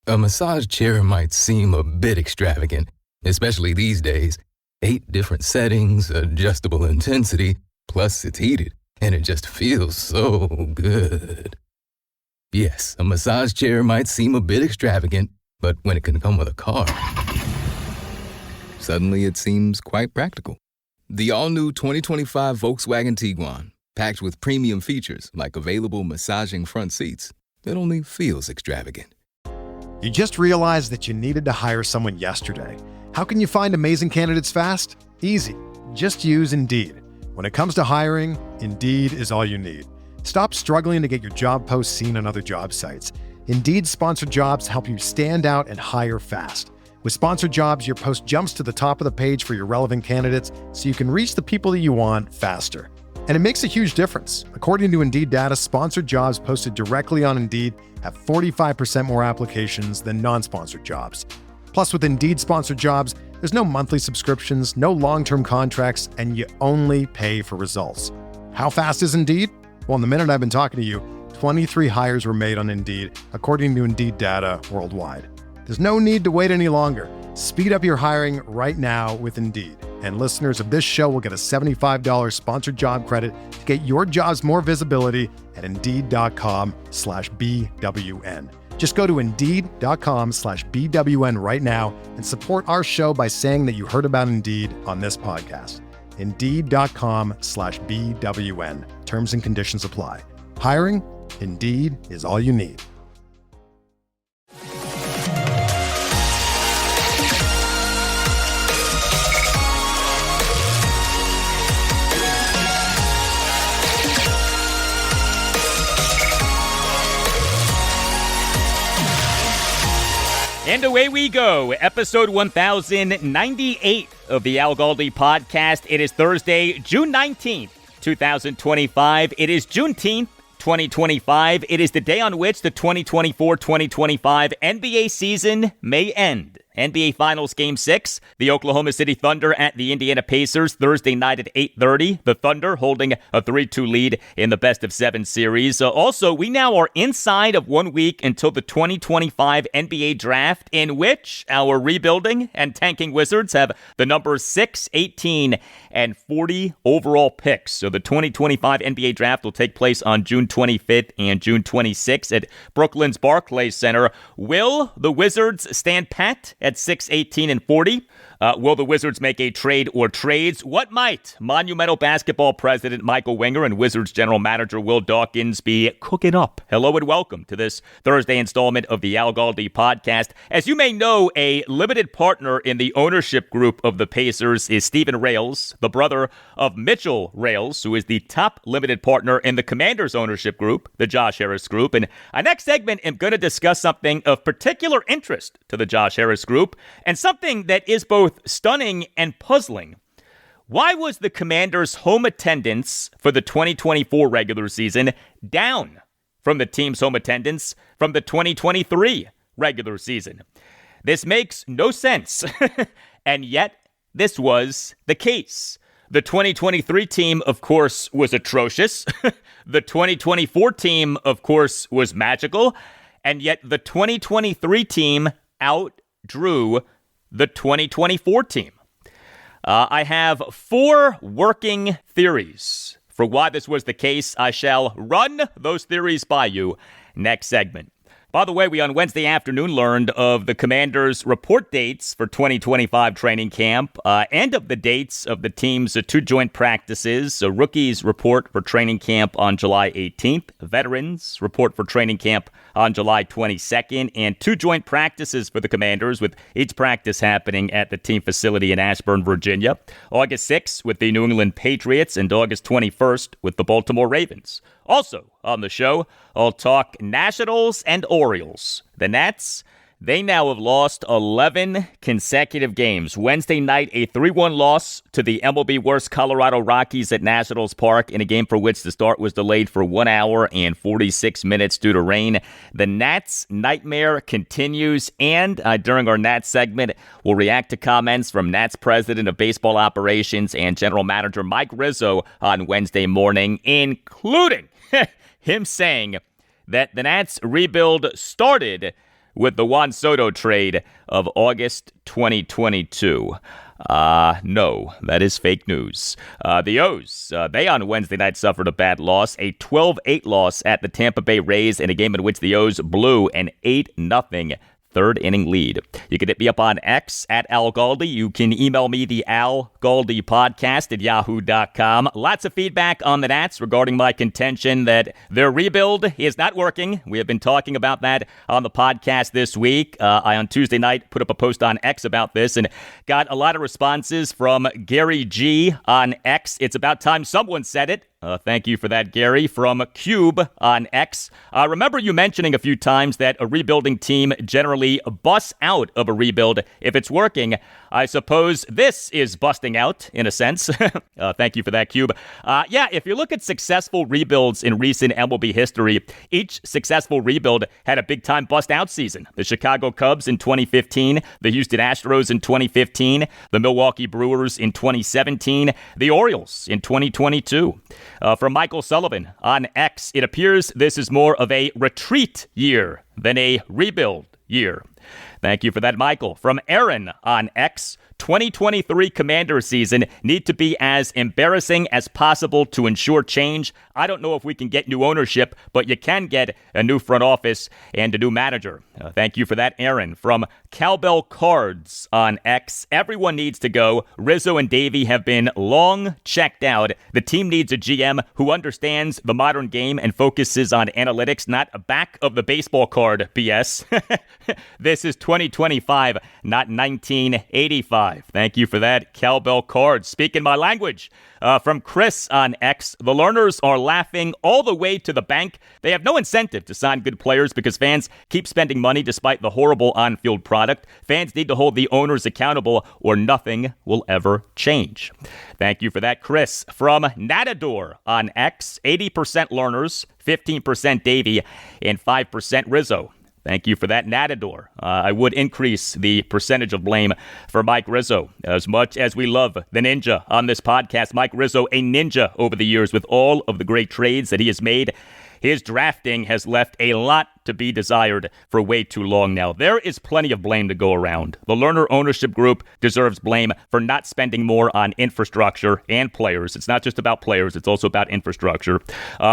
A massage chair might seem a bit extravagant, especially these days. 8 different settings, adjustable intensity, plus it's heated, and it just feels so good. Yes, a massage chair might seem a bit extravagant, but when it can come with a car, suddenly it seems quite practical. The all-new 2025 Volkswagen Tiguan, packed with premium features like available massaging front seats, it only feels extravagant. You just realized that you needed to hire someone yesterday. How can you find amazing candidates fast? Easy. Just use Indeed. When it comes to hiring, Indeed is all you need. Stop struggling to get your job posts seen on other job sites. Indeed's sponsored jobs help you stand out and hire fast. With sponsored jobs, your post jumps to the top of the page for your relevant candidates so you can reach the people that you want faster. And it makes a huge difference. According to Indeed data, sponsored jobs posted directly on Indeed have 45% more applications than non-sponsored jobs. Plus, with Indeed sponsored jobs, there's no monthly subscriptions, no long-term contracts, and you only pay for results. How fast is Indeed? Well, in the minute I've been talking to you, 23 hires were made on Indeed, according to Indeed data worldwide. There's no need to wait any longer. Speed up your hiring right now with Indeed. And listeners of this show will get a $75 sponsored job credit to get your jobs more visibility at Indeed.com/BWN. Just go to Indeed.com/BWN right now and support our show by saying that you heard about Indeed on this podcast. Indeed.com/BWN. Terms and conditions apply. Hiring? Indeed is all you need. And away we go, episode 1098 of the Al Galdi podcast. It is Thursday, June 19th, 2025. It is Juneteenth, 2025. It is the day on which the 2024-2025 NBA season may end. NBA Finals Game 6, the Oklahoma City Thunder at the Indiana Pacers Thursday night at 8:30. The Thunder holding a 3-2 lead in the best-of-7 series. Also, we now are inside of 1 week until the 2025 NBA Draft, in which our rebuilding and tanking Wizards have the numbers 6, 18, and 40 overall picks. So the 2025 NBA Draft will take place on June 25th and June 26th at Brooklyn's Barclays Center. Will the Wizards stand pat at 6, 18, and 40? Will the Wizards make a trade or trades? What might Monumental Basketball President Michael Winger and Wizards General Manager Will Dawkins be cooking up? Hello and welcome to this Thursday installment of the Al Galdi podcast. As you may know, a limited partner in the ownership group of the Pacers is Stephen Rales, the brother of Mitchell Rales, who is the top limited partner in the Commanders ownership group, the Josh Harris Group. And our next segment, I'm going to discuss something of particular interest to the Josh Harris Group and something that is both stunning and puzzling. Why was the Commanders' home attendance for the 2024 regular season down from the team's home attendance from the 2023 regular season? This makes no sense, and yet this was the case. The 2023 team, of course, was atrocious. The 2024 team, of course, was magical, and yet the 2023 team outdrew the 2024 team. I have 4 working theories for why this was the case. I shall run those theories by you next segment. By the way, we on Wednesday afternoon learned of the Commanders' report dates for 2025 training camp and of the dates of the team's 2 joint practices. Rookies report for training camp on July 18th. Veterans report for training camp on July 22nd. And 2 joint practices for the Commanders, with each practice happening at the team facility in Ashburn, Virginia. August 6th with the New England Patriots and August 21st with the Baltimore Ravens. Also on the show, I'll talk Nationals and Orioles. The Nats, they now have lost 11 consecutive games. Wednesday night, a 3-1 loss to the MLB-worst Colorado Rockies at Nationals Park in a game for which the start was delayed for 1 hour and 46 minutes due to rain. The Nats nightmare continues, and during our Nats segment, we'll react to comments from Nats President of Baseball Operations and General Manager Mike Rizzo on Wednesday morning, including him saying that the Nats rebuild started with the Juan Soto trade of August 2022? No, that is fake news. The O's, they on Wednesday night suffered a bad loss, a 12-8 loss at the Tampa Bay Rays in a game in which the O's blew an 8-0 third inning lead. You can hit me up on X at Al Galdi. You can email me the Al Galdi podcast at yahoo.com. Lots of feedback on the Nats regarding my contention that their rebuild is not working. We have been talking about that on the podcast this week. I, on Tuesday night, put up a post on X about this and got a lot of responses from Gary G on X. It's about time someone said it. Thank you for that, Gary. From Cube on X. Remember you mentioning a few times that a rebuilding team generally busts out of a rebuild if it's working. I suppose this is busting out, in a sense. Thank you for that, Cube. If you look at successful rebuilds in recent MLB history, each successful rebuild had a big-time bust-out season. The Chicago Cubs in 2015, the Houston Astros in 2015, the Milwaukee Brewers in 2017, the Orioles in 2022. From Michael Sullivan on X, it appears this is more of a retreat year than a rebuild year. Thank you for that, Michael. From Aaron on X, 2023 Commander season need to be as embarrassing as possible to ensure change. I don't know if we can get new ownership, but you can get a new front office and a new manager. Thank you for that, Aaron. From Cowbell Cards on X, everyone needs to go. Rizzo and Davey have been long checked out. The team needs a GM who understands the modern game and focuses on analytics, not a back of the baseball card BS. This is 2025, not 1985. Thank you for that, Cowbell Cards. Speaking my language. From Chris on X, the learners are laughing all the way to the bank. They have no incentive to sign good players because fans keep spending money despite the horrible on-field product. Fans need to hold the owners accountable or nothing will ever change. Thank you for that, Chris. From Natador on X, 80% learners, 15% Davey, and 5% Rizzo. Thank you for that, Natador. I would increase the percentage of blame for Mike Rizzo. As much as we love the ninja on this podcast, Mike Rizzo, a ninja over the years with all of the great trades that he has made. His drafting has left a lot to be desired for way too long now. There is plenty of blame to go around. The Lerner ownership group deserves blame for not spending more on infrastructure and players. It's not just about players, it's also about infrastructure.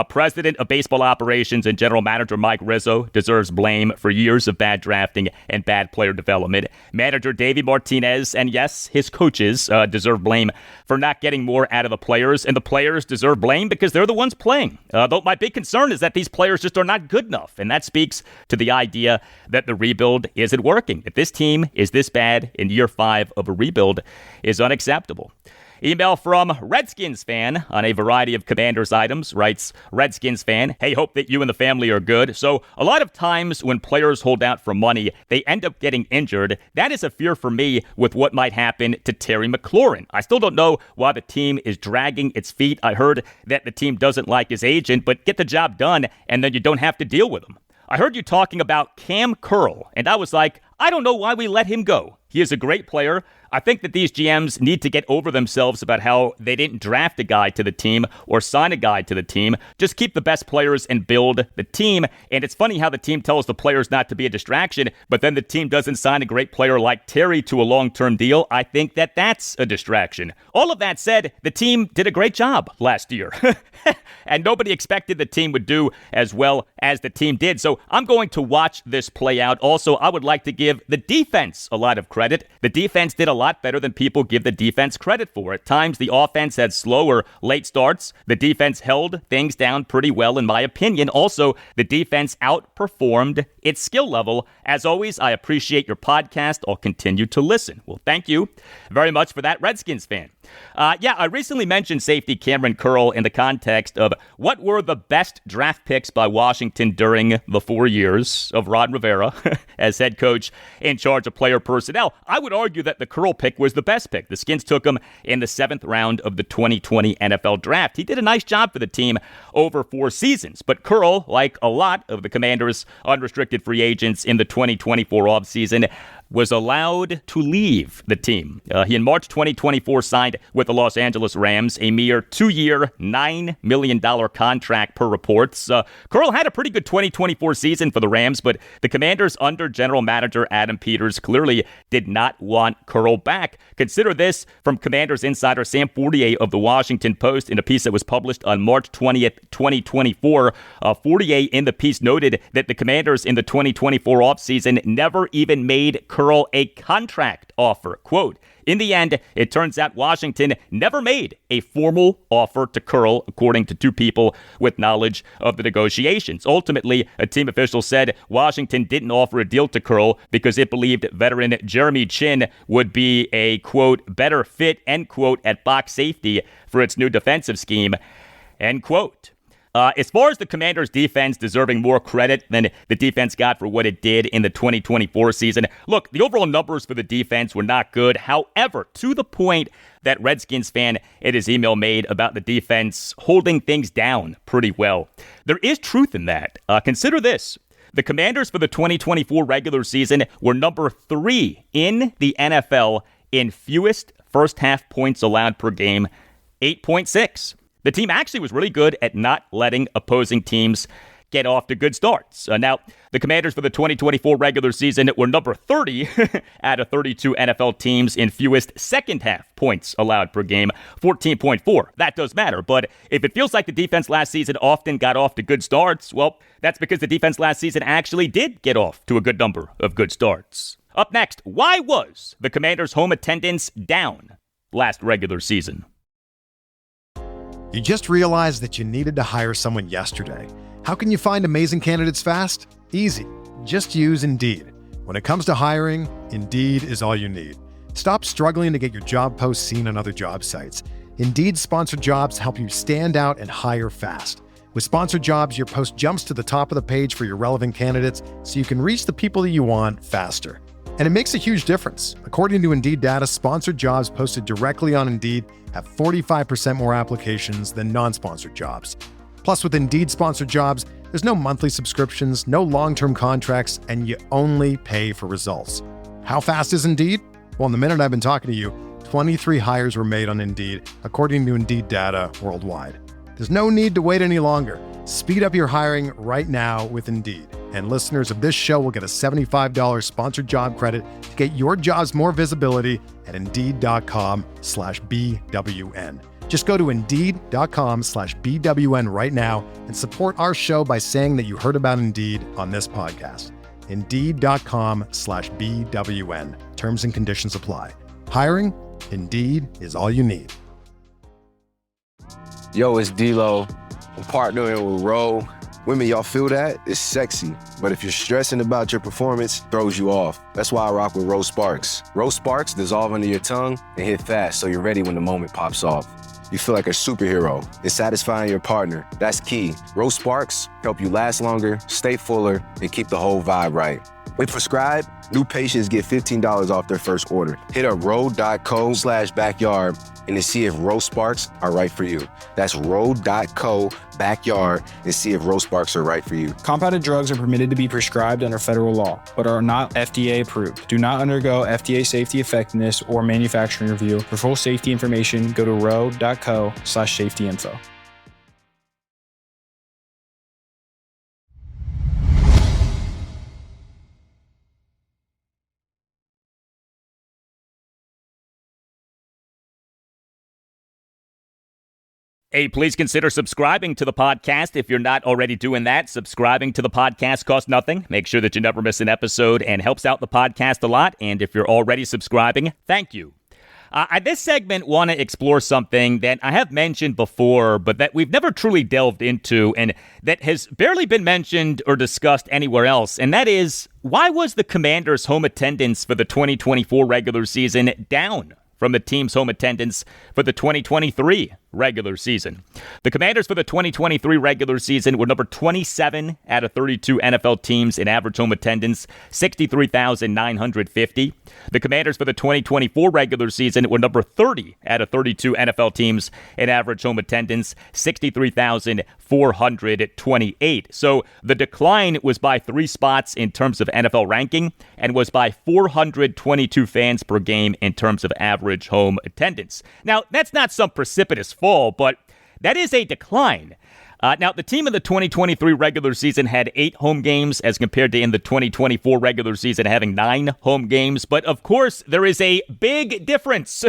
President of baseball operations and general manager Mike Rizzo deserves blame for years of bad drafting and bad player development. Manager Davey Martinez and yes, his coaches deserve blame for not getting more out of the players, and the players deserve blame because they're the ones playing. Though my big concern is that these players just are not good enough, and that speaks to the idea that the rebuild isn't working. If this team is this bad in year 5 of a rebuild is unacceptable. Email from Redskins fan on a variety of Commanders items, writes Redskins fan, hey, hope that you and the family are good. So a lot of times when players hold out for money, they end up getting injured. That is a fear for me with what might happen to Terry McLaurin. I still don't know why the team is dragging its feet. I heard that the team doesn't like his agent, but get the job done and then you don't have to deal with him. I heard you talking about Cam Curl, and I was like, I don't know why we let him go. He is a great player. I think that these GMs need to get over themselves about how they didn't draft a guy to the team or sign a guy to the team. Just keep the best players and build the team. And it's funny how the team tells the players not to be a distraction, but then the team doesn't sign a great player like Terry to a long-term deal. I think that that's a distraction. All of that said, the team did a great job last year. And nobody expected the team would do as well as the team did. So I'm going to watch this play out. Also, I would like to give the defense a lot of credit. The defense did a lot better than people give the defense credit for. At times, the offense had slower late starts. The defense held things down pretty well, in my opinion. Also, the defense outperformed its skill level. As always, I appreciate your podcast. I'll continue to listen. Well, thank you very much for that, Redskins fan. I recently mentioned safety Cameron Curl in the context of what were the best draft picks by Washington during the 4 years of Ron Rivera as head coach in charge of player personnel. I would argue that the Curl pick was the best pick. The Skins took him in the 7th round of the 2020 NFL Draft. He did a nice job for the team over 4 seasons, but Curl, like a lot of the Commanders' unrestricted free agents in the 2024 offseason, was allowed to leave the team. He in March 2024 signed with the Los Angeles Rams, a mere 2-year, $9 million contract per reports. Curl had a pretty good 2024 season for the Rams, but the Commanders under general manager Adam Peters clearly did not want Curl back. Consider this from Commanders insider Sam Fortier of the Washington Post in a piece that was published on March 20th, 2024. Fortier in the piece noted that the Commanders in the 2024 offseason never even made Curl a contract offer. Quote, in the end, it turns out Washington never made a formal offer to Curl, according to two people with knowledge of the negotiations. Ultimately, a team official said Washington didn't offer a deal to Curl because it believed veteran Jeremy Chinn would be a, quote, better fit, end quote, at box safety for its new defensive scheme, end quote. As far as the Commanders' defense deserving more credit than the defense got for what it did in the 2024 season, look, the overall numbers for the defense were not good. However, to the point that Redskins fan in his email made about the defense holding things down pretty well, there is truth in that. Consider this. The Commanders for the 2024 regular season were number 3 in the NFL in fewest first-half points allowed per game, 8.6. The team actually was really good at not letting opposing teams get off to good starts. Now, the Commanders for the 2024 regular season were number 30 out of 32 NFL teams in fewest second-half points allowed per game, 14.4. That does matter, but if it feels like the defense last season often got off to good starts, well, that's because the defense last season actually did get off to a good number of good starts. Up next, why was the Commanders' home attendance down last regular season? You just realized that you needed to hire someone yesterday. How can you find amazing candidates fast? Easy. Just use Indeed. When it comes to hiring, Indeed is all you need. Stop struggling to get your job posts seen on other job sites. Indeed sponsored jobs help you stand out and hire fast. With sponsored jobs, your post jumps to the top of the page for your relevant candidates so you can reach the people that you want faster. And it makes a huge difference. According to Indeed data, sponsored jobs posted directly on Indeed have 45% more applications than non-sponsored jobs. Plus, with Indeed sponsored jobs, there's no monthly subscriptions, no long-term contracts, and you only pay for results. How fast is Indeed? Well, in the minute I've been talking to you, 23 hires were made on Indeed, according to Indeed data worldwide. There's no need to wait any longer. Speed up your hiring right now with Indeed. And listeners of this show will get a $75 sponsored job credit to get your jobs more visibility at Indeed.com/BWN. Just go to Indeed.com/BWN right now and support our show by saying that you heard about Indeed on this podcast. Indeed.com/BWN. Terms and conditions apply. Hiring? Indeed is all you need. Yo, it's D-Lo. I'm partnering with Ro. Women, y'all feel that? It's sexy. But if you're stressing about your performance, throws you off. That's why I rock with Rose Sparks. Rose Sparks dissolve under your tongue and hit fast so you're ready when the moment pops off. You feel like a superhero. It's satisfying your partner. That's key. Rose Sparks help you last longer, stay fuller, and keep the whole vibe right. When prescribed, new patients get $15 off their first order. Hit up ro.co/backyard and to see if Rose Sparks are right for you. That's ro.co/backyard and see if Rose Sparks are right for you. Compounded drugs are permitted to be prescribed under federal law, but are not FDA approved. Do not undergo FDA safety effectiveness or manufacturing review. For full safety information, go to ro.co/safety-info. Hey, please consider subscribing to the podcast if you're not already doing that. Subscribing to the podcast costs nothing. Make sure that you never miss an episode and helps out the podcast a lot. And if you're already subscribing, thank you. This segment want to explore something that I have mentioned before, but that we've never truly delved into and that has barely been mentioned or discussed anywhere else. And that is, why was the Commanders' home attendance for the 2024 regular season down from the team's home attendance for the 2023 regular season. The Commanders for the 2023 regular season were number 27 out of 32 NFL teams in average home attendance, 63,950. The Commanders for the 2024 regular season were number 30 out of 32 NFL teams in average home attendance, 63,428. So the decline was by 3 spots in terms of NFL ranking and was by 422 fans per game in terms of average home attendance. Now, that's not some precipitous fall, but that is a decline. Now, the team in the 2023 regular season had 8 home games as compared to in the 2024 regular season having 9 home games. But, of course, there is a big difference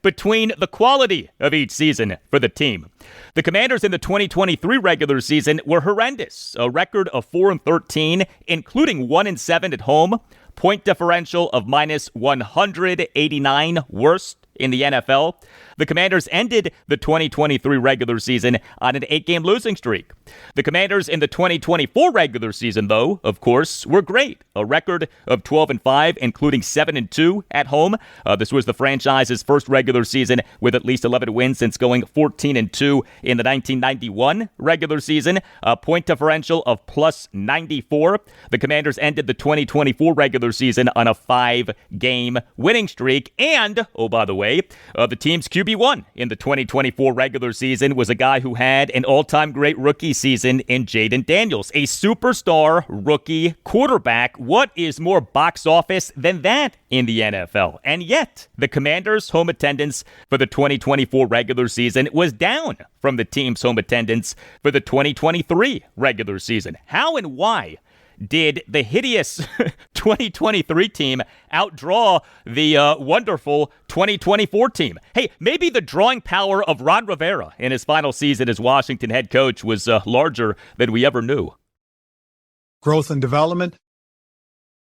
between the quality of each season for the team. The Commanders in the 2023 regular season were horrendous, a record of 4-13, including 1-7 at home, point differential of minus 189, worst in the NFL. The Commanders ended the 2023 regular season on an 8-game losing streak. The Commanders in the 2024 regular season, though, of course, were great. A record of 12-5, including 7-2 at home. This was the franchise's first regular season with at least 11 wins since going 14-2 in the 1991 regular season. A point differential of plus 94. The Commanders ended the 2024 regular season on a 5-game winning streak. And, oh, by the way, the team's QB1 in the 2024 regular season was a guy who had an all-time great rookie season in Jaden Daniels, a superstar rookie quarterback. What is more box office than that in the NFL? And yet, the Commanders' home attendance for the 2024 regular season was down from the team's home attendance for the 2023 regular season. How and why did the hideous 2023 team outdraw the wonderful 2024 team? Hey, maybe the drawing power of Ron Rivera in his final season as Washington head coach was larger than we ever knew. Growth and development.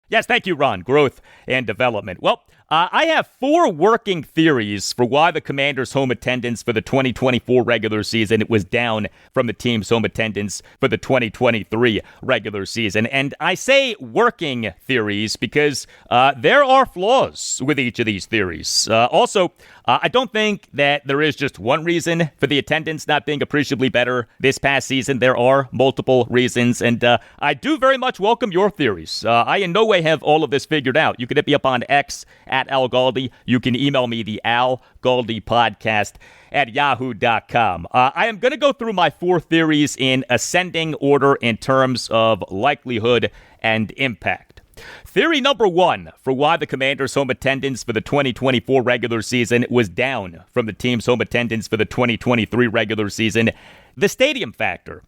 Yes, thank you, Ron. Growth and development. Well, I have 4 working theories for why the Commanders' home attendance for the 2024 regular season was down from the team's home attendance for the 2023 regular season. And I say working theories because there are flaws with each of these theories. Also, I don't think that there is just one reason for the attendance not being appreciably better this past season. There are multiple reasons, and I do very much welcome your theories. I in no way have all of this figured out. You can hit me up on X at Al Galdi. You can email me the Al Galdi podcast at yahoo.com. I am going to go through my 4 theories in ascending order in terms of likelihood and impact. Theory number 1 for why the Commanders' home attendance for the 2024 regular season was down from the team's home attendance for the 2023 regular season: the stadium factor.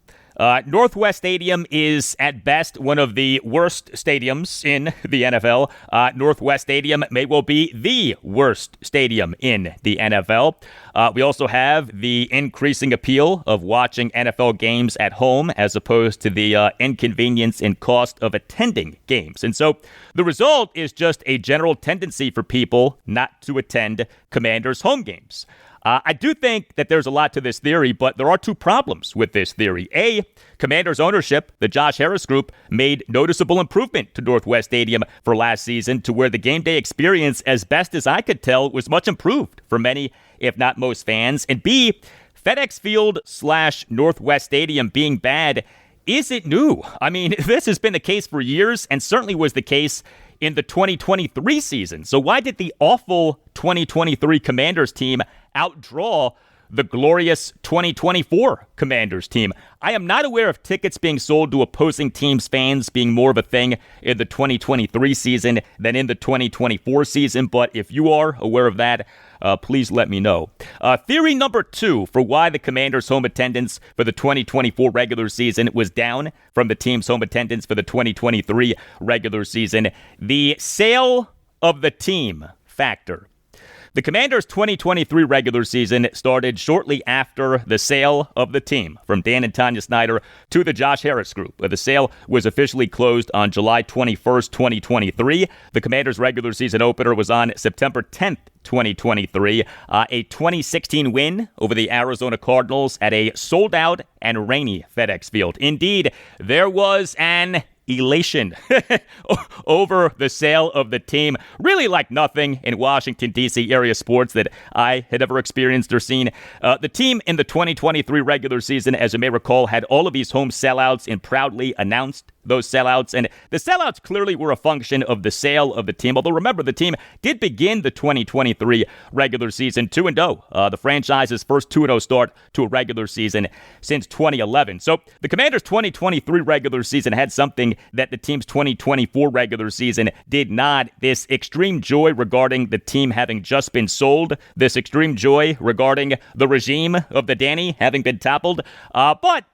Northwest Stadium is, at best, one of the worst stadiums in the NFL. Northwest Stadium may well be the worst stadium in the NFL. We also have the increasing appeal of watching NFL games at home as opposed to the inconvenience and cost of attending games. And so the result is just a general tendency for people not to attend Commanders' home games. I do think that there's a lot to this theory, but there are 2 problems with this theory. A, Commanders ownership, the Josh Harris Group, made noticeable improvement to Northwest Stadium for last season to where the game day experience, as best as I could tell, was much improved for many, if not most fans. And B, FedEx Field / Northwest Stadium being bad isn't new. I mean, this has been the case for years and certainly was the case in the 2023 season. So why did the awful 2023 Commanders team outdraw the glorious 2024 Commanders team? I am not aware of tickets being sold to opposing teams' fans being more of a thing in the 2023 season than in the 2024 season, but if you are aware of that, please let me know. Theory number 2 for why the Commanders' home attendance for the 2024 regular season was down from the team's home attendance for the 2023 regular season: the sale of the team factor. The Commanders' 2023 regular season started shortly after the sale of the team from Dan and Tanya Snyder to the Josh Harris Group. The sale was officially closed on July 21st, 2023. The Commanders' regular season opener was on September 10th, 2023. A 2016 win over the Arizona Cardinals at a sold-out and rainy FedEx Field. Indeed, there was an elation over the sale of the team. Really like nothing in Washington, D.C. area sports that I had ever experienced or seen. The team in the 2023 regular season, as you may recall, had all of these home sellouts and proudly announced those sellouts. And the sellouts clearly were a function of the sale of the team. Although remember, the team did begin the 2023 regular season 2-0. The franchise's first 2-0 start to a regular season since 2011. So the Commanders' 2023 regular season had something that the team's 2024 regular season did not. This extreme joy regarding the team having just been sold. This extreme joy regarding the regime of the Danny having been toppled. But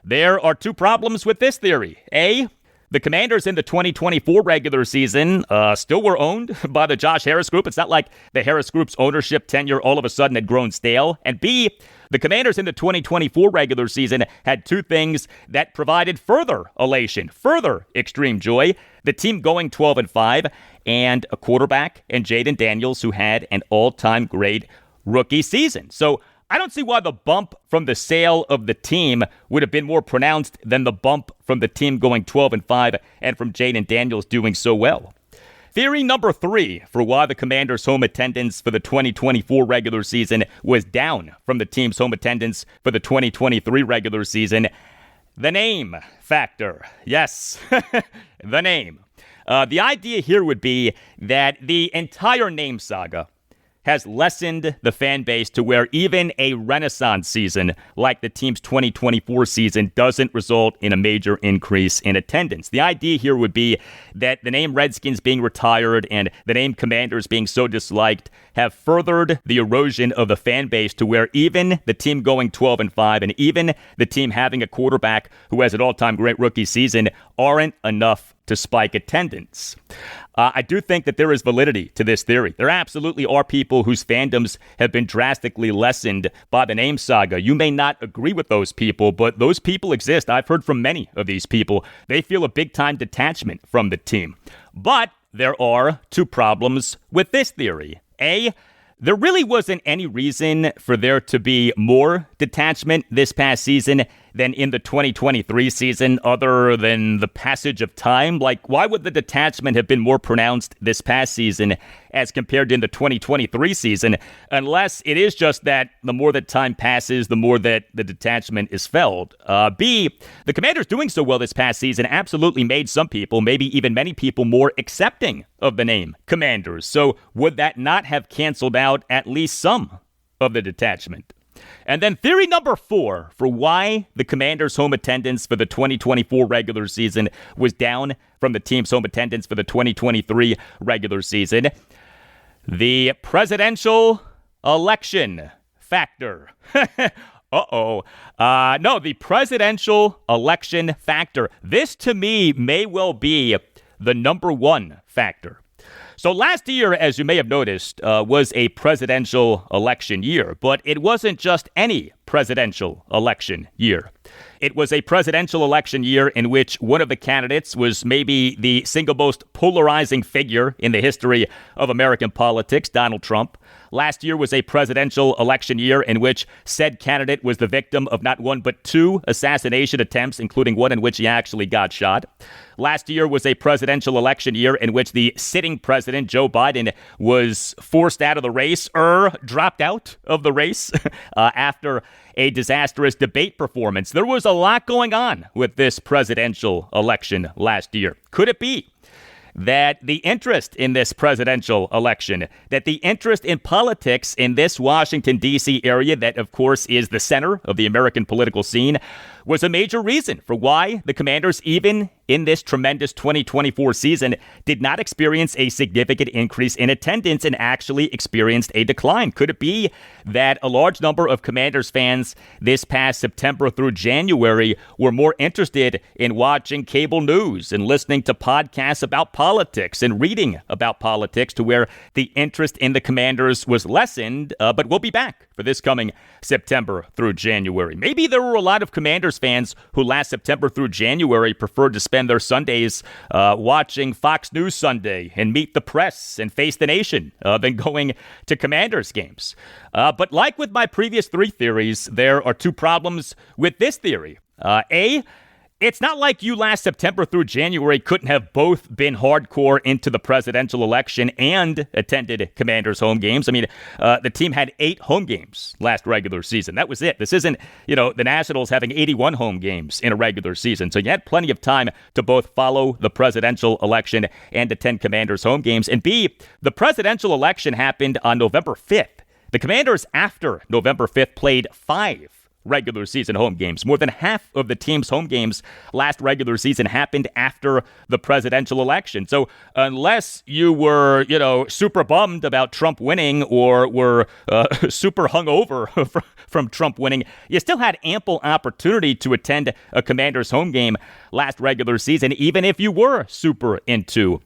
there are two problems with this theory. A, the Commanders in the 2024 regular season still were owned by the Josh Harris Group. It's not like the Harris Group's ownership tenure all of a sudden had grown stale. And B, the Commanders in the 2024 regular season had two things that provided further elation, further extreme joy. The team going 12-5 and a quarterback in Jaden Daniels who had an all-time great rookie season. So I don't see why the bump from the sale of the team would have been more pronounced than the bump from the team going 12-5 and from Jaden Daniels doing so well. Theory number 3 for why the Commanders' home attendance for the 2024 regular season was down from the team's home attendance for the 2023 regular season. The name factor. Yes, the name. The idea here would be that the entire name saga has lessened the fan base to where even a renaissance season like the team's 2024 season doesn't result in a major increase in attendance. The idea here would be that the name Redskins being retired and the name Commanders being so disliked have furthered the erosion of the fan base to where even the team going 12-5 and even the team having a quarterback who has an all-time great rookie season aren't enough to spike attendance. I do think that there is validity to this theory. There absolutely are people whose fandoms have been drastically lessened by the name saga. You may not agree with those people, but those people exist. I've heard from many of these people. They feel a big-time detachment from the team. But there are two problems with this theory. A, there really wasn't any reason for there to be more detachment this past season than in the 2023 season other than the passage of time. Like, why would the detachment have been more pronounced this past season as compared to in the 2023 season, unless it is just that the more that time passes, the more that the detachment is felt. B, the Commanders doing so well this past season absolutely made some people, maybe even many people, more accepting of the name Commanders. So would that not have canceled out at least some of the detachment? And then theory number 4 for why the Commanders' home attendance for the 2024 regular season was down from the team's home attendance for the 2023 regular season. The presidential election factor. No, the presidential election factor. This, to me, may well be the number 1 factor. So last year, as you may have noticed, was a presidential election year, but it wasn't just any presidential election year. It was a presidential election year in which one of the candidates was maybe the single most polarizing figure in the history of American politics, Donald Trump. Last year was a presidential election year in which said candidate was the victim of not one but 2 assassination attempts, including one in which he actually got shot. Last year was a presidential election year in which the sitting president, Joe Biden, was forced out of the race, dropped out of the race after a disastrous debate performance. There was a lot going on with this presidential election last year. Could it be that the interest in this presidential election, that the interest in politics in this Washington, D.C. area, that of course is the center of the American political scene, was a major reason for why the Commanders, even in this tremendous 2024 season, did not experience a significant increase in attendance and actually experienced a decline? Could it be that a large number of Commanders fans this past September through January were more interested in watching cable news and listening to podcasts about politics and reading about politics, to where the interest in the Commanders was lessened? But we'll be back for this coming September through January. Maybe there were a lot of Commanders fans who last September through January preferred to spend their Sundays watching Fox News Sunday and Meet the Press and Face the Nation than going to Commanders games. But like with my previous 3 theories, there are 2 problems with this theory. A, It's not like you last September through January couldn't have both been hardcore into the presidential election and attended Commanders home games. I mean, the team had 8 home games last regular season. That was it. This isn't, the Nationals having 81 home games in a regular season. So you had plenty of time to both follow the presidential election and attend Commanders home games. And B, the presidential election happened on November 5th. The Commanders, after November 5th, played 5 regular season home games. More than half of the team's home games last regular season happened after the presidential election. So unless you were, super bummed about Trump winning or were super hungover from Trump winning, you still had ample opportunity to attend a Commanders home game last regular season, even if you were super into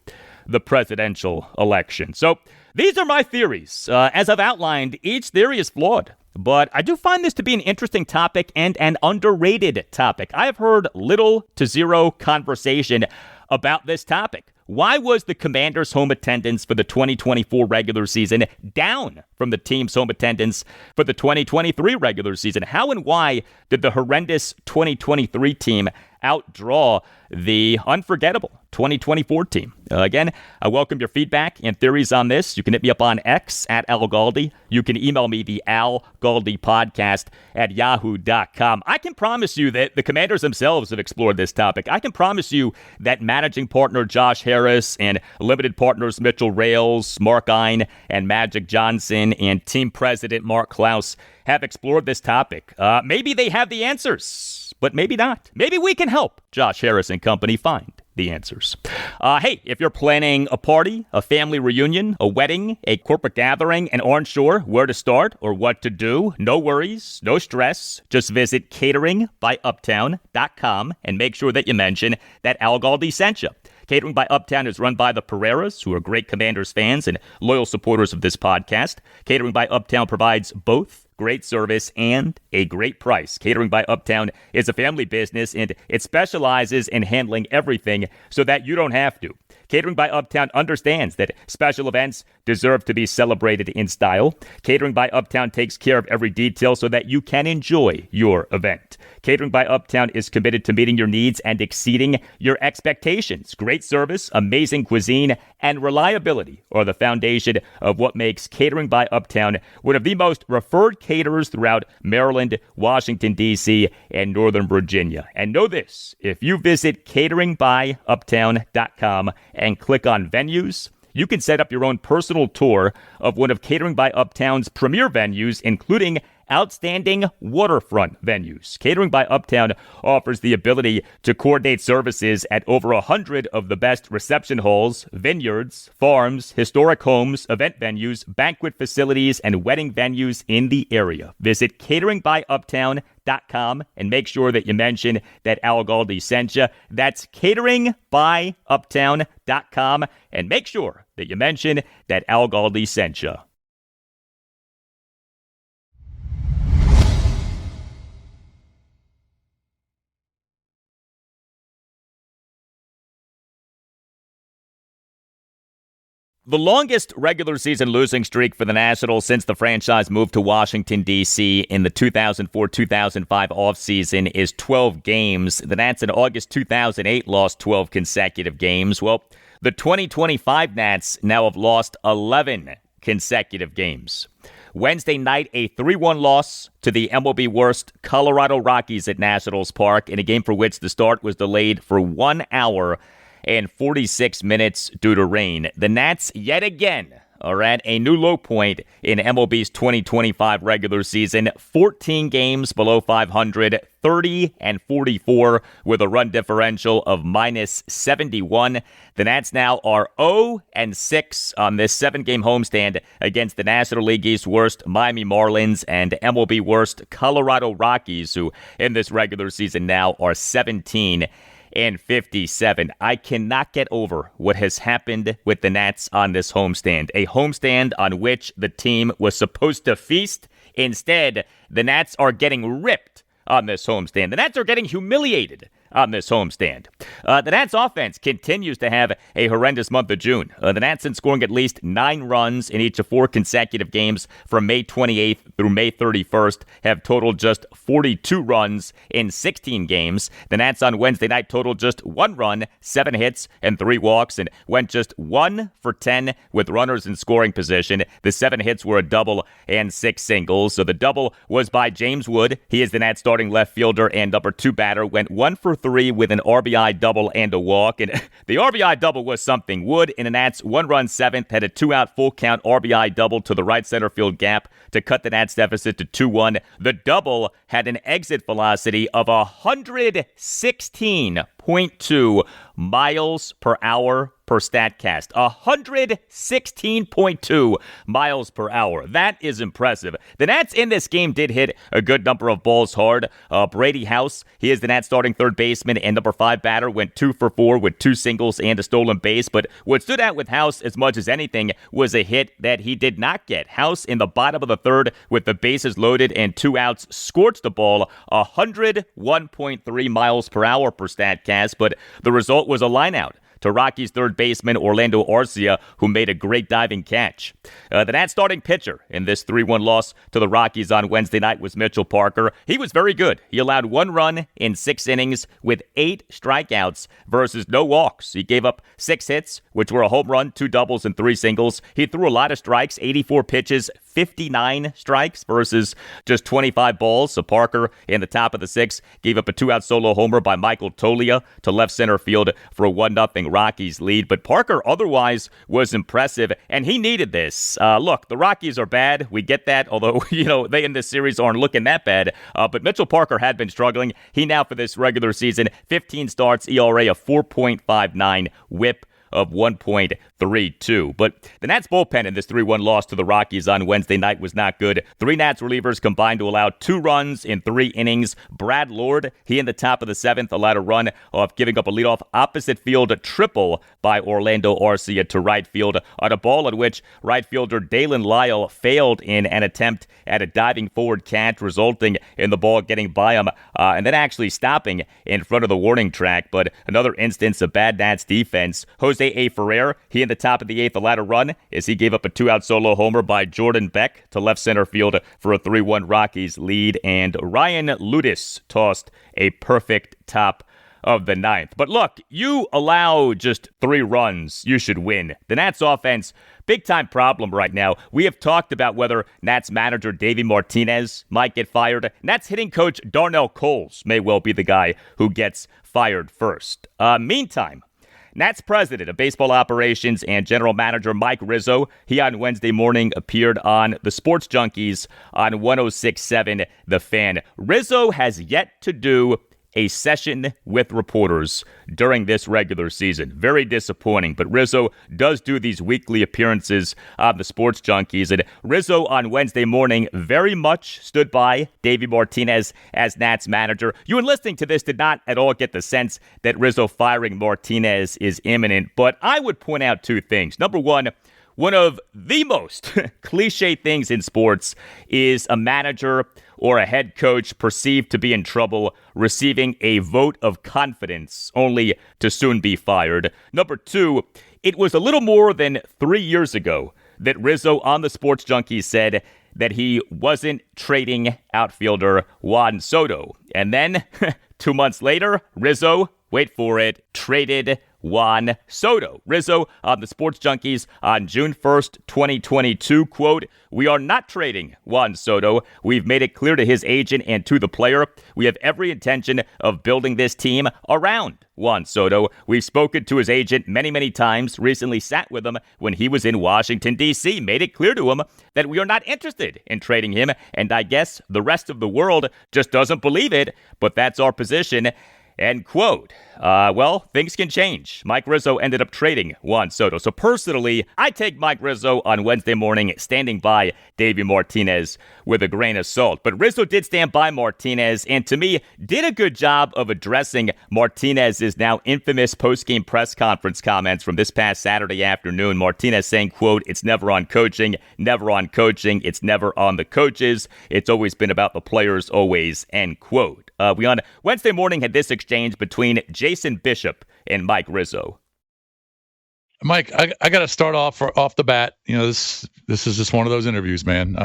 the presidential election. So these are my theories. As I've outlined, each theory is flawed. But I do find this to be an interesting topic and an underrated topic. I have heard little to zero conversation about this topic. Why was the Commanders' home attendance for the 2024 regular season down from the team's home attendance for the 2023 regular season? How and why did the horrendous 2023 team outdraw the unforgettable 2024 team? Again, I welcome your feedback and theories on this. You can hit me up on X at Al Galdi. You can email me the Al Galdi podcast at yahoo.com. I can promise you that the Commanders themselves have explored this topic. I can promise you that managing partner Josh Harris and limited partners Mitchell Rales, Mark Ein, and Magic Johnson and team president Mark Klaus have explored this topic. Maybe they have the answers, but maybe not. Maybe we can help Josh Harris and company find the answers. Hey, if you're planning a party, a family reunion, a wedding, a corporate gathering, and aren't sure where to start or what to do, no worries, no stress. Just visit cateringbyuptown.com and make sure that you mention that Al Galdi sent you. Catering by Uptown is run by the Pereiras, who are great Commanders fans and loyal supporters of this podcast. Catering by Uptown provides both great service and a great price. Catering by Uptown is a family business, and it specializes in handling everything so that you don't have to. Catering by Uptown understands that special events deserve to be celebrated in style. Catering by Uptown takes care of every detail so that you can enjoy your event. Catering by Uptown is committed to meeting your needs and exceeding your expectations. Great service, amazing cuisine, and reliability are the foundation of what makes Catering by Uptown one of the most referred caterers throughout Maryland, Washington, D.C., and Northern Virginia. And know this, if you visit cateringbyuptown.com and click on venues, you can set up your own personal tour of one of Catering by Uptown's premier venues, including outstanding waterfront venues. Catering by Uptown offers the ability to coordinate services at over 100 of the best reception halls, vineyards, farms, historic homes, event venues, banquet facilities, and wedding venues in the area. Visit cateringbyuptown.com and make sure that you mention that Al Galdi sent you. That's cateringbyuptown.com and make sure that you mention that Al Galdi sent you. The longest regular season losing streak for the Nationals since the franchise moved to Washington, D.C. in the 2004-2005 offseason is 12 games. The Nats in August 2008 lost 12 consecutive games. Well, the 2025 Nats now have lost 11 consecutive games. Wednesday night, a 3-1 loss to the MLB-worst Colorado Rockies at Nationals Park in a game for which the start was delayed for 1 hour and 46 minutes due to rain. The Nats yet again are at a new low point in MLB's 2025 regular season. 14 games below 500, 30-44 with a run differential of -71. The Nats now are 0-6 on this 7-game homestand against the National League East worst Miami Marlins and MLB worst Colorado Rockies, who in this regular season now are 17-57. I cannot get over what has happened with the Nats on this homestand. A homestand on which the team was supposed to feast. Instead, the Nats are getting ripped on this homestand. The Nats are getting humiliated on this homestand. The Nats offense continues to have a horrendous month of June. The Nats, in scoring at least 9 runs in each of 4 consecutive games from May 28th through May 31st, have totaled just 42 runs in 16 games. The Nats on Wednesday night totaled just 1 run, 7 hits, and 3 walks, and went just 1 for 10 with runners in scoring position. The 7 hits were a double and 6 singles. So the double was by James Wood. He is the Nats starting left fielder and number 2 batter. Went 1 for 3 with an RBI double and a walk. And the RBI double was something. Wood in the Nats 1-run 7th had a 2-out full count RBI double to the right center field gap to cut the Nats deficit to 2-1. The double had an exit velocity of 116.2 miles per hour per StatCast. 116.2 miles per hour. That is impressive. The Nats in this game did hit a good number of balls hard. Brady House, he is the Nats starting third baseman and number 5 batter, went 2 for 4 with 2 singles and a stolen base. But what stood out with House as much as anything was a hit that he did not get. House in the bottom of the third with the bases loaded and 2 outs scorched the ball 101.3 miles per hour per StatCast, but the result was a lineout to Rockies third baseman Orlando Arcia, who made a great diving catch. The Nats starting pitcher in this 3-1 loss to the Rockies on Wednesday night was Mitchell Parker. He was very good. He allowed 1 run in 6 innings with 8 strikeouts versus no walks. He gave up 6 hits, which were a home run, 2 doubles, and 3 singles. He threw a lot of strikes, 84 pitches, 59 strikes versus just 25 balls. So Parker in the top of the 6th gave up a 2-out solo homer by Michael Toglia to left center field for a 1-0 Rockies lead. But Parker otherwise was impressive, and he needed this. Look, the Rockies are bad. We get that, although, they in this series aren't looking that bad. But Mitchell Parker had been struggling. He now for this regular season, 15 starts, ERA of 4.59, whip of 1.32. But the Nats bullpen in this 3-1 loss to the Rockies on Wednesday night was not good. 3 Nats relievers combined to allow 2 runs in 3 innings. Brad Lord, he in the top of the 7th, allowed a run off giving up a leadoff opposite field triple by Orlando Arcia to right field on a ball in which right fielder Dalen Lyle failed in an attempt at a diving forward catch, resulting in the ball getting by him and then actually stopping in front of the warning track. But another instance of bad Nats defense. Jose A. Ferrer, he in the top of the 8th allowed a run as he gave up a 2-out solo homer by Jordan Beck to left center field for a 3-1 Rockies lead. And Ryan Ludis tossed a perfect top of the 9th. But look, you allow just 3 runs, you should win. The Nats offense, big-time problem right now. We have talked about whether Nats manager Davey Martinez might get fired. Nats hitting coach Darnell Coles may well be the guy who gets fired first. Meantime, Nats president of baseball operations and general manager Mike Rizzo, he on Wednesday morning appeared on the Sports Junkies on 106.7 The Fan. Rizzo has yet to do a session with reporters during this regular season. Very disappointing, but Rizzo does do these weekly appearances on the Sports Junkies, and Rizzo on Wednesday morning very much stood by Davey Martinez as Nats manager. You in listening to this did not at all get the sense that Rizzo firing Martinez is imminent, but I would point out 2 things. Number one of the most cliche things in sports is a manager or a head coach perceived to be in trouble receiving a vote of confidence only to soon be fired. Number 2, it was a little more than 3 years ago that Rizzo on the Sports Junkies said that he wasn't trading outfielder Juan Soto. And then 2 months later, Rizzo, wait for it, traded Juan Soto. Rizzo on the Sports Junkies on June 1st, 2022, quote, "We are not trading Juan Soto. We've made it clear to his agent and to the player. We have every intention of building this team around Juan Soto. We've spoken to his agent many, many times, recently sat with him when he was in Washington, D.C., made it clear to him that we are not interested in trading him, and I guess the rest of the world just doesn't believe it, but that's our position." End quote. Well, things can change. Mike Rizzo ended up trading Juan Soto. So personally, I take Mike Rizzo on Wednesday morning standing by Davey Martinez with a grain of salt. But Rizzo did stand by Martinez and to me did a good job of addressing Martinez's now infamous post-game press conference comments from this past Saturday afternoon. Martinez saying, quote, "It's never on coaching, never on coaching. It's never on the coaches. It's always been about the players, always," end quote. We on Wednesday morning had this exchange between Jason Bishop and Mike Rizzo. Mike, I got to start off the bat. This is just one of those interviews, man.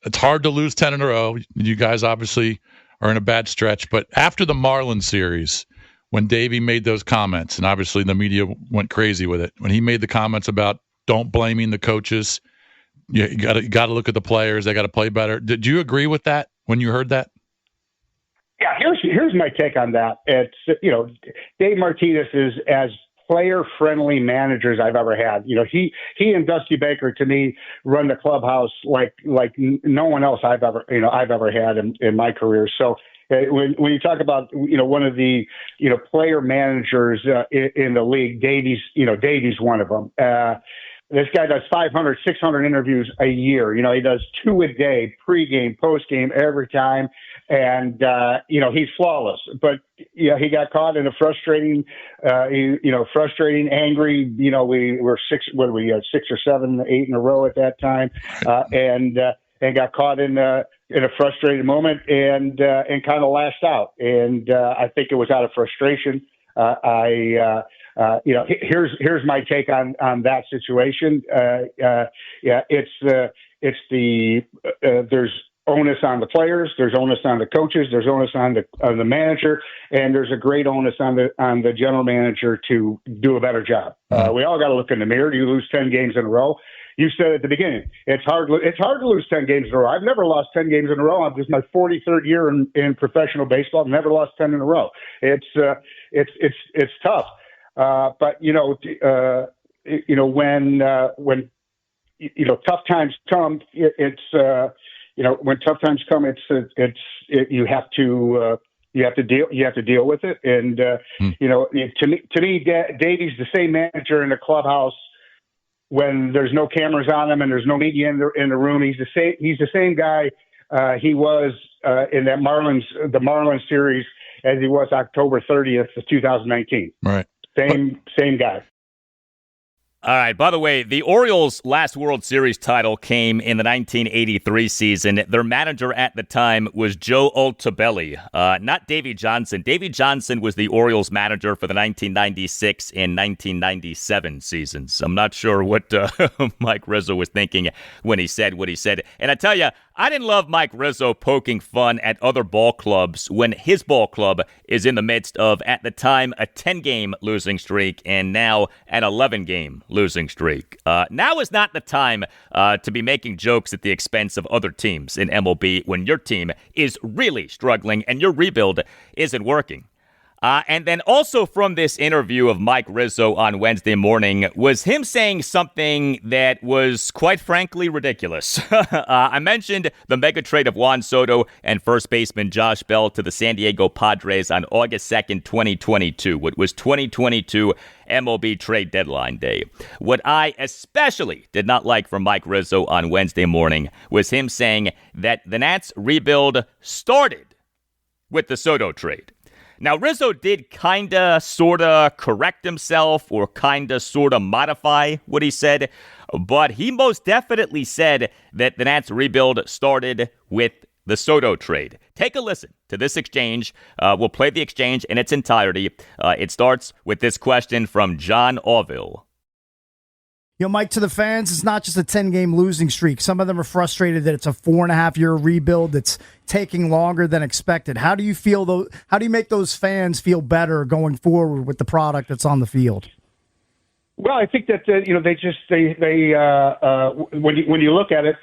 It's hard to lose 10 in a row. You guys obviously are in a bad stretch. But after the Marlins series, when Davey made those comments, and obviously the media went crazy with it, when he made the comments about don't blaming the coaches, you got to look at the players, they got to play better. Did you agree with that when you heard that? Yeah, here's my take on that. It's Davey Martinez is as player-friendly managers I've ever had. He and Dusty Baker, to me, run the clubhouse like no one else I've ever had in my career. So when you talk about one of the player managers in the league, Davey's one of them. This guy does 500, 600 interviews a year. He does 2 a day, pregame, postgame, every time. And, he's flawless. But, he got caught in a frustrating, angry, we were 6 or 7, 8 in a row at that time. And got caught in a frustrated moment and kind of lashed out. And I think it was out of frustration. Here's my take on that situation. There's onus on the players, there's onus on the coaches, there's onus on the manager, and there's a great onus on the general manager to do a better job. We all got to look in the mirror. You lose 10 games in a row. You said at the beginning, it's hard to lose 10 games in a row. I've never lost 10 games in a row. This is my 43rd year in professional baseball. I've never lost 10 in a row. It's tough. But when tough times come, when tough times come, you have to deal with it. And to me, Davey's the same manager in the clubhouse when there's no cameras on him and there's no media in the room. He's the same guy he was in the Marlins series as he was October 30th of 2019. Right. Same guy. All right. By the way, the Orioles' last World Series title came in the 1983 season. Their manager at the time was Joe Altobelli, not Davey Johnson. Davey Johnson was the Orioles' manager for the 1996 and 1997 seasons. I'm not sure what Mike Rizzo was thinking when he said what he said. And I tell you, I didn't love Mike Rizzo poking fun at other ball clubs when his ball club is in the midst of, at the time, a 10-game losing streak and now an 11-game losing streak. Now is not the time to be making jokes at the expense of other teams in MLB when your team is really struggling and your rebuild isn't working. And then also from this interview of Mike Rizzo on Wednesday morning was him saying something that was quite frankly ridiculous. I mentioned the mega trade of Juan Soto and first baseman Josh Bell to the San Diego Padres on August 2nd, 2022. What was 2022 MLB trade deadline day. What I especially did not like from Mike Rizzo on Wednesday morning was him saying that the Nats rebuild started with the Soto trade. Now, Rizzo did kinda, sorta correct himself or kinda, sorta modify what he said, but he most definitely said that the Nats rebuild started with the Soto trade. Take a listen to this exchange. We'll play the exchange in its entirety. It starts with this question from John Orville. Mike, to the fans, it's not just a 10-game losing streak. Some of them are frustrated that it's a 4.5-year rebuild that's taking longer than expected. How do you feel, though? How do you make those fans feel better going forward with the product that's on the field? Well, I think that when you look at it,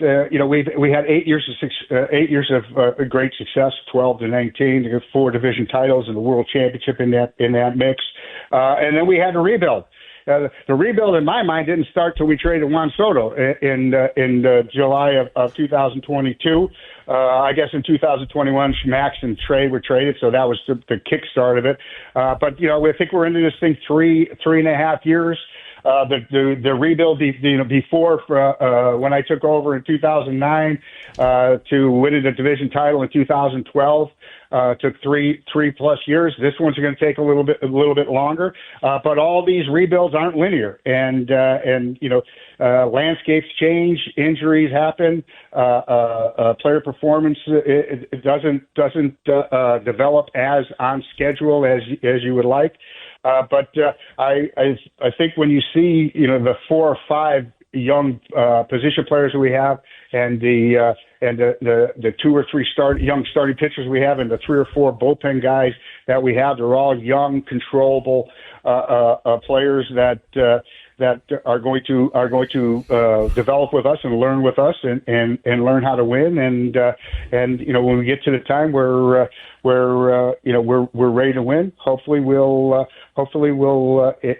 we had 8 years of great success, 12 to 19, 4 division titles and the World Championship in that mix, and then we had to rebuild. The rebuild, in my mind, didn't start till we traded Juan Soto in July of 2022. I guess in 2021, Max and Trey were traded, so that was the kickstart of it. But I think we're into this thing 3.5 years. the rebuild, before when I took over in 2009 to winning the division title in 2012. Took three plus years. This one's going to take a little bit longer. But all these rebuilds aren't linear, and landscapes change, injuries happen, player performance it doesn't develop as on schedule as you would like. But I think when you see the 4 or 5 young position players that we have, and the 2 or 3 young starting pitchers we have, and the 3 or 4 bullpen guys that we have, they're all young, controllable players that are going to develop with us and learn with us and learn how to win. And when we get to the time where we're ready to win, hopefully we'll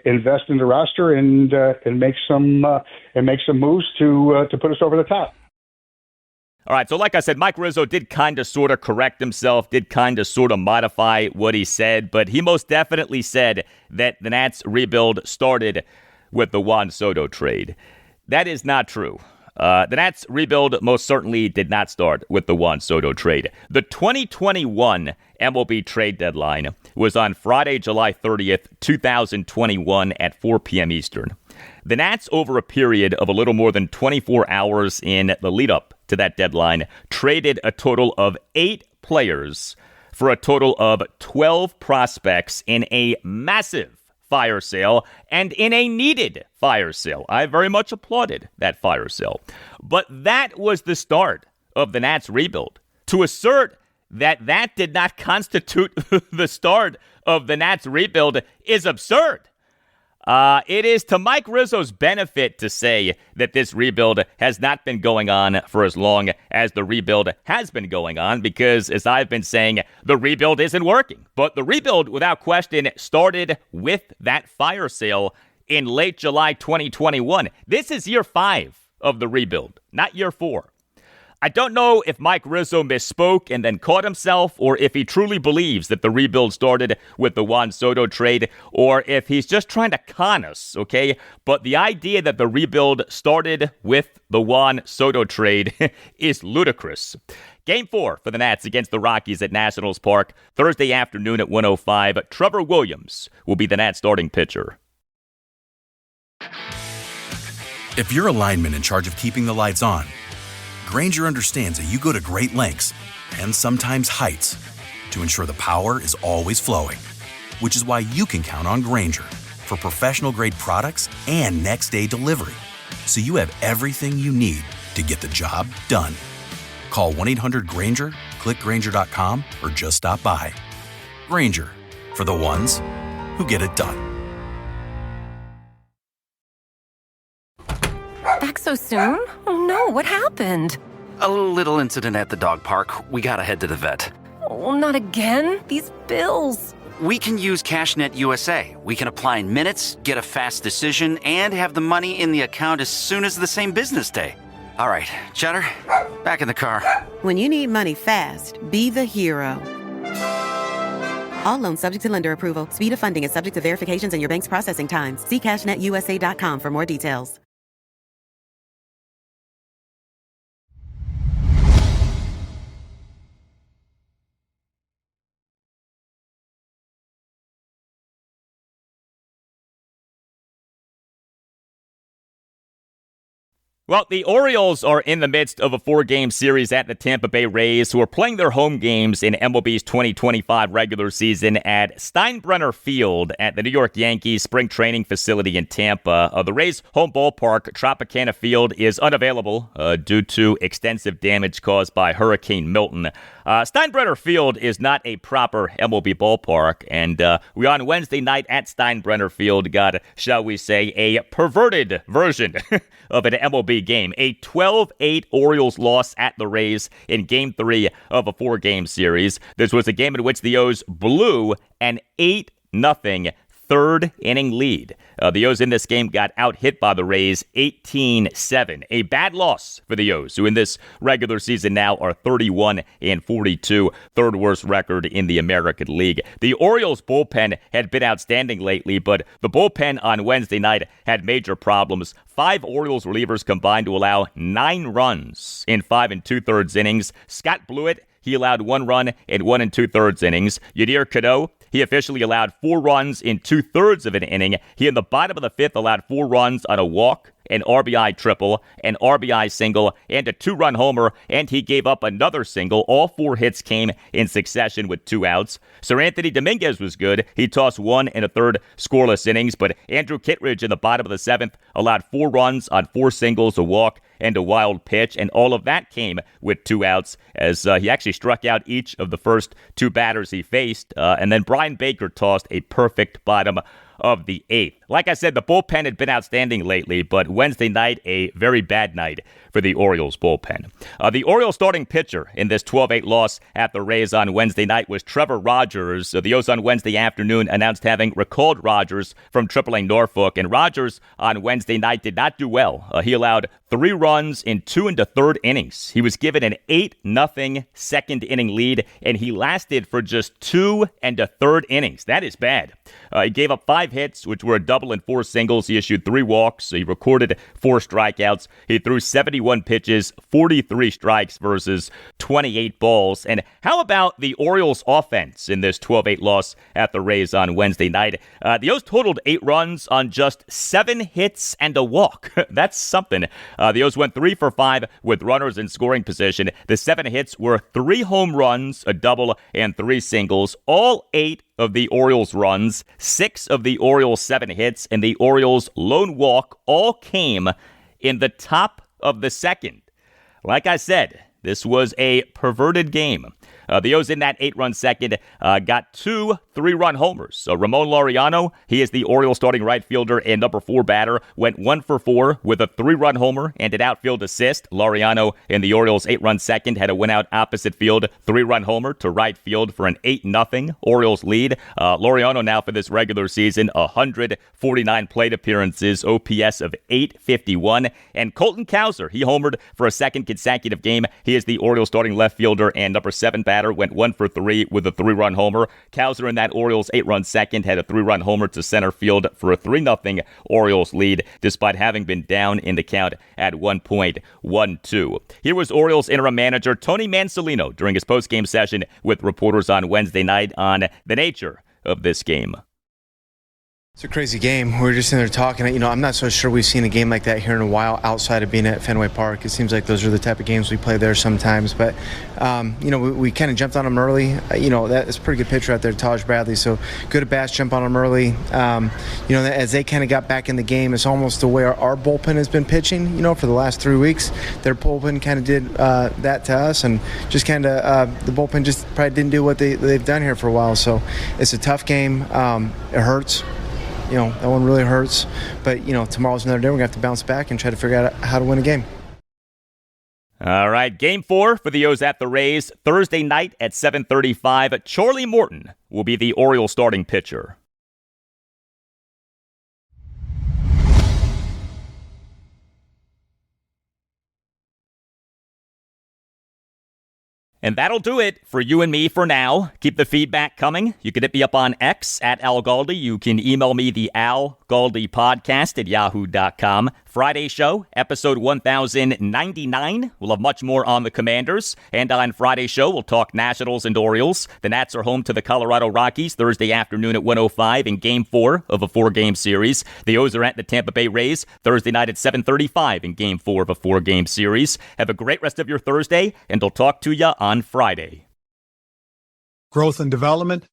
invest in the roster and make some moves to put us over the top. All right, so like I said, Mike Rizzo did kind of sort of correct himself, did kind of sort of modify what he said, but he most definitely said that the Nats rebuild started with the Juan Soto trade. That is not true. The Nats rebuild most certainly did not start with the Juan Soto trade. The 2021 MLB trade deadline was on Friday, July 30th, 2021 at 4 p.m. Eastern. The Nats, over a period of a little more than 24 hours in the lead-up to that deadline, traded a total of 8 players for a total of 12 prospects in a massive fire sale and in a needed fire sale. I very much applauded that fire sale. But that was the start of the Nats rebuild. To assert that did not constitute the start of the Nats rebuild is absurd. It is to Mike Rizzo's benefit to say that this rebuild has not been going on for as long as the rebuild has been going on, because, as I've been saying, the rebuild isn't working. But the rebuild, without question, started with that fire sale in late July 2021. This is year 5 of the rebuild, not year 4. I don't know if Mike Rizzo misspoke and then caught himself, or if he truly believes that the rebuild started with the Juan Soto trade, or if he's just trying to con us, okay? But the idea that the rebuild started with the Juan Soto trade is ludicrous. Game 4 for the Nats against the Rockies at Nationals Park, Thursday afternoon at 1:05. Trevor Williams will be the Nats starting pitcher. If you're a lineman in charge of keeping the lights on, Grainger understands that you go to great lengths, and sometimes heights, to ensure the power is always flowing. Which is why you can count on Grainger for professional-grade products and next-day delivery, so you have everything you need to get the job done. Call 1-800-GRAINGER, click Grainger.com, or just stop by. Grainger, for the ones who get it done. Back so soon? Oh no, what happened? A little incident at the dog park. We gotta head to the vet. Oh, not again. These bills. We can use CashNet USA. We can apply in minutes, get a fast decision, and have the money in the account as soon as the same business day. All right, Cheddar, back in the car. When you need money fast, be the hero. All loans subject to lender approval. Speed of funding is subject to verifications and your bank's processing times. See CashNetUSA.com for more details. Well, the Orioles are in the midst of a 4-game series at the Tampa Bay Rays, who are playing their home games in MLB's 2025 regular season at Steinbrenner Field at the New York Yankees spring training facility in Tampa. The Rays' home ballpark, Tropicana Field, is unavailable due to extensive damage caused by Hurricane Milton. Steinbrenner Field is not a proper MLB ballpark, and we on Wednesday night at Steinbrenner Field got, shall we say, a perverted version of an MLB game. A 12-8 Orioles loss at the Rays in Game 3 of a 4-game series. This was a game in which the O's blew an 8-0 third inning lead. The O's in this game got out-hit by the Rays 18-7. A bad loss for the O's, who in this regular season now are 31-42, third worst record in the American League. The Orioles bullpen had been outstanding lately, but the bullpen on Wednesday night had major problems. 5 Orioles relievers combined to allow 9 runs in 5 2/3 innings. Scott Blewett, he allowed 1 run in 1 2/3 innings. Yadier Cadeau, he officially allowed 4 runs in 2/3 of an inning. He, in the bottom of the 5th, allowed 4 runs on a walk, an RBI triple, an RBI single, and a 2-run homer, and he gave up another single. All 4 hits came in succession with 2 outs. Sir Anthony Dominguez was good. He tossed 1 1/3 scoreless innings, but Andrew Kittredge in the bottom of the 7th allowed 4 runs on 4 singles, a walk, and a wild pitch, and all of that came with 2 outs as he actually struck out each of the first 2 batters he faced, and then Brian Baker tossed a perfect bottom of the 8th. Like I said, the bullpen had been outstanding lately, but Wednesday night, a very bad night for the Orioles bullpen. The Orioles starting pitcher in this 12-8 loss at the Rays on Wednesday night was Trevor Rogers. The O's on Wednesday afternoon announced having recalled Rogers from AAA Norfolk, and Rogers on Wednesday night did not do well. He allowed 3 runs in 2 1/3 innings. He was given an 8-0 second inning lead, and he lasted for just 2 1/3 innings. That is bad. He gave up 5 hits, which were a double and 4 singles. He issued 3 walks. He recorded 4 strikeouts. He threw 71 pitches, 43 strikes versus 28 balls. And how about the Orioles offense in this 12-8 loss at the Rays on Wednesday night? The O's totaled 8 runs on just 7 hits and a walk. That's something. The O's went 3 for 5 with runners in scoring position. The 7 hits were 3 home runs, a double, and 3 singles. All 8 of the Orioles runs, 6 of the Orioles 7 hits, and the Orioles lone walk all came in the top of the second. Like I said, this was a perverted game. The O's in that 8-run second got 2 3-run homers. So Ramon Laureano, he is the Orioles starting right fielder and number 4 batter, went 1 for 4 with a 3-run homer and an outfield assist. Laureano in the Orioles 8-run second had a win-out opposite field 3-run homer to right field for an 8-0 Orioles lead. Laureano now for this regular season, 149 plate appearances, OPS of 851. And Colton Cowser, he homered for a second consecutive game. He is the Orioles starting left fielder and number 7 batter, went 1 for 3 with a 3-run homer. Cowser in that Orioles 8-run second had a 3-run homer to center field for a 3-0 Orioles lead, despite having been down in the count at 1.12. Here was Orioles interim manager Tony Mansolino during his post-game session with reporters on Wednesday night on the nature of this game. It's a crazy game. We were just in there talking. I'm not so sure we've seen a game like that here in a while outside of being at Fenway Park. It seems like those are the type of games we play there sometimes. But, we kind of jumped on them early. That's a pretty good pitcher out there, Taj Bradley. So good at bats, jump on them early. As they kind of got back in the game, it's almost the way our bullpen has been pitching, for the last 3 weeks. Their bullpen kind of did that to us. And just kind of the bullpen just probably didn't do what they've done here for a while. So it's a tough game. It hurts. That one really hurts. But, tomorrow's another day. We're going to have to bounce back and try to figure out how to win a game. All right, Game 4 for the O's at the Rays. Thursday night at 7:35. Charlie Morton will be the Orioles starting pitcher. And that'll do it for you and me for now. Keep the feedback coming. You can hit me up on X at Al Galdi. You can email me the Al Galdi podcast at yahoo.com. Friday show, episode 1099. We'll have much more on the Commanders. And on Friday show, we'll talk Nationals and Orioles. The Nats are home to the Colorado Rockies Thursday afternoon at 1:05 in Game 4 of a 4-game series. The O's are at the Tampa Bay Rays Thursday night at 7:35 in Game 4 of a 4-game series. Have a great rest of your Thursday, and I'll talk to you on Friday. Growth and development,